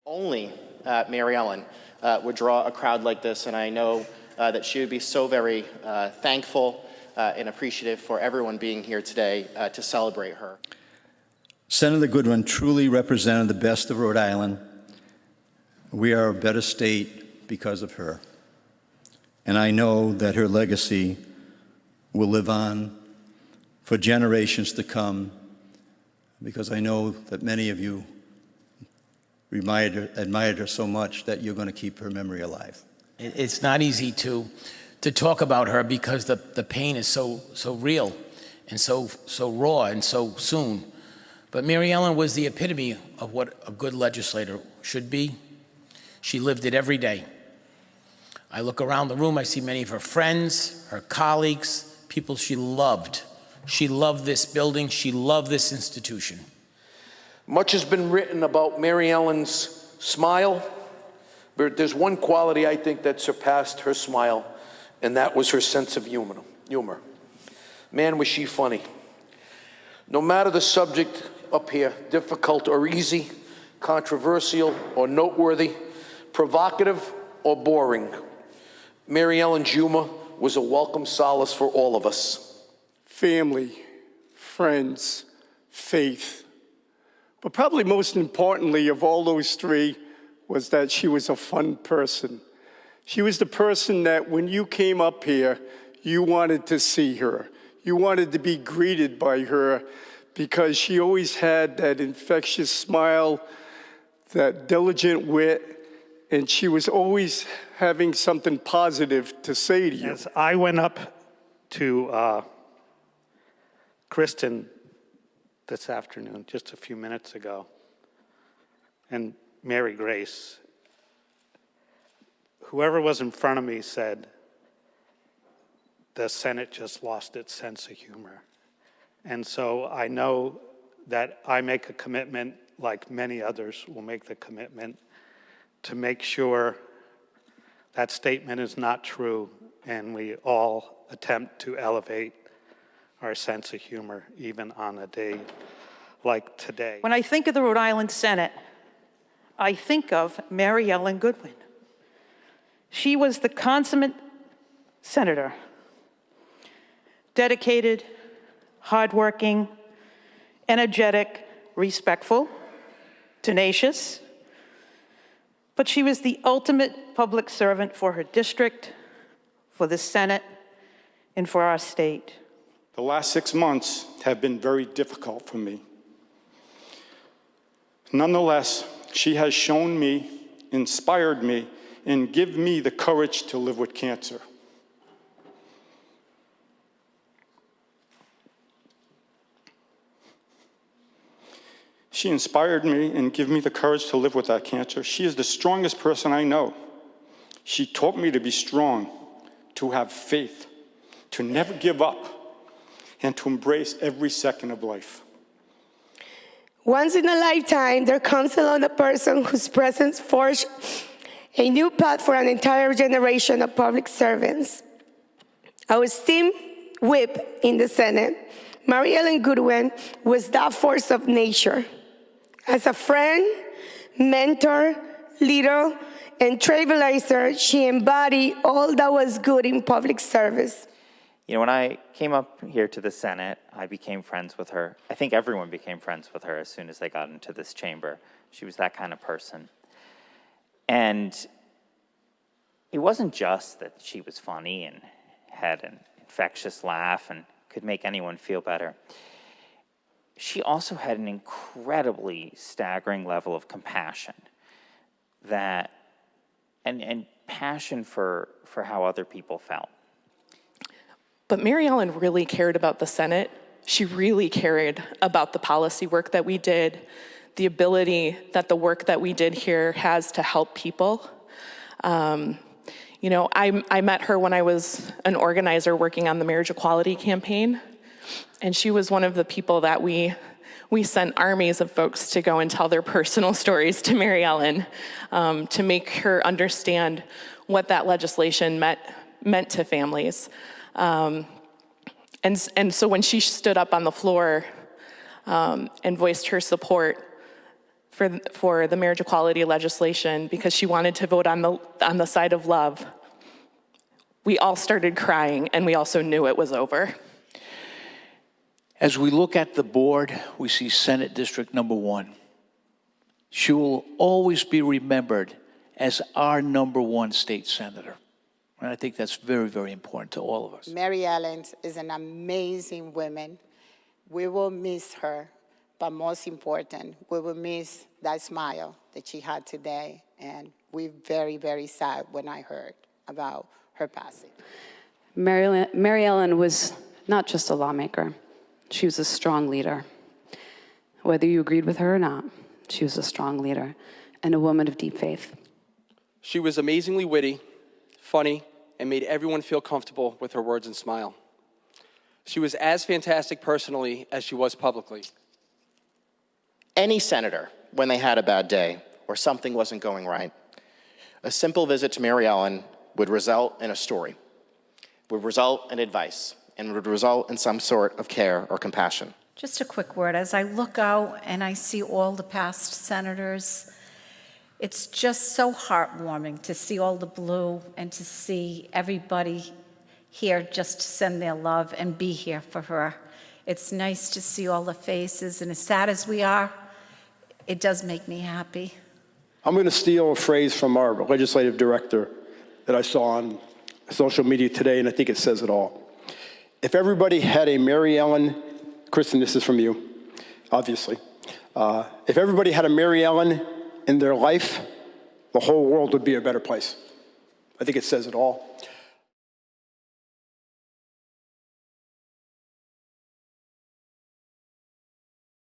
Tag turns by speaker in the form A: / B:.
A: Only Maryellen would draw a crowd like this, and I know that she would be so very thankful and appreciative for everyone being here today to celebrate her.
B: Senator Goodwin truly represented the best of Rhode Island. We are a better state because of her. And I know that her legacy will live on for generations to come, because I know that many of you admired her so much that you're going to keep her memory alive.
C: It's not easy to talk about her because the pain is so real and so raw and so soon. But Maryellen was the epitome of what a good legislator should be. She lived it every day. I look around the room, I see many of her friends, her colleagues, people she loved. She loved this building, she loved this institution.
D: Much has been written about Maryellen's smile, but there's one quality I think that surpassed her smile, and that was her sense of humor. Man, was she funny. No matter the subject up here, difficult or easy, controversial or noteworthy, provocative or boring, Maryellen's humor was a welcome solace for all of us.
E: Family, friends, faith. But probably most importantly of all those three was that she was a fun person. She was the person that when you came up here, you wanted to see her. You wanted to be greeted by her because she always had that infectious smile, that diligent wit, and she was always having something positive to say to you.
F: As I went up to Kristen this afternoon, just a few minutes ago, and Mary Grace, whoever was in front of me said, the Senate just lost its sense of humor. And so I know that I make a commitment, like many others will make the commitment, to make sure that statement is not true and we all attempt to elevate our sense of humor, even on a day like today.
G: When I think of the Rhode Island Senate, I think of Maryellen Goodwin. She was the consummate senator, dedicated, hardworking, energetic, respectful, tenacious, but she was the ultimate public servant for her district, for the Senate, and for our state.
H: The last 6 months have been very difficult for me. Nonetheless, she has shown me, inspired me, and given me the courage to live with cancer. She inspired me and gave me the courage to live with that cancer. She is the strongest person I know. She taught me to be strong, to have faith, to never give up, and to embrace every second of life.
I: Once in a lifetime, there comes along a person whose presence forged a new path for an entire generation of public servants. Our esteemed whip in the Senate, Maryellen Goodwin, was that force of nature. As a friend, mentor, leader, and trailblazer, she embodied all that was good in public service.
J: You know, when I came up here to the Senate, I became friends with her. I think everyone became friends with her as soon as they got into this chamber. She was that kind of person. And it wasn't just that she was funny and had an infectious laugh and could make anyone feel better. She also had an incredibly staggering level of compassion and passion for how other people felt.
K: But Maryellen really cared about the Senate. She really cared about the policy work that we did, the ability that the work that we did here has to help people. You know, I met her when I was an organizer working on the marriage equality campaign, and she was one of the people that we sent armies of folks to go and tell their personal stories to Maryellen to make her understand what that legislation meant to families. And so when she stood up on the floor and voiced her support for the marriage equality legislation because she wanted to vote on the side of love, we all started crying, and we also knew it was over.
L: As we look at the board, we see Senate District Number 1. She will always be remembered as our number 1 state senator. And I think that's very, very important to all of us.
M: Maryellen is an amazing woman. We will miss her, but most important, we will miss that smile that she had today. And we're very, very sad when I heard about her passing.
N: Maryellen was not just a lawmaker. She was a strong leader. Whether you agreed with her or not, she was a strong leader and a woman of deep faith.
O: She was amazingly witty, funny, and made everyone feel comfortable with her words and smile. She was as fantastic personally as she was publicly.
A: Any senator, when they had a bad day or something wasn't going right, a simple visit to Maryellen would result in a story, would result in advice, and would result in some sort of care or compassion.
P: Just a quick word. As I look out and I see all the past senators, it's just so heartwarming to see all the blue and to see everybody here just to send their love and be here for her. It's nice to see all the faces, and as sad as we are, it does make me happy.
Q: I'm going to steal a phrase from our legislative director that I saw on social media today, and I think it says it all. If everybody had a Maryellen, Kristen, this is from you, obviously. If everybody had a Maryellen in their life, the whole world would be a better place. I think it says it all.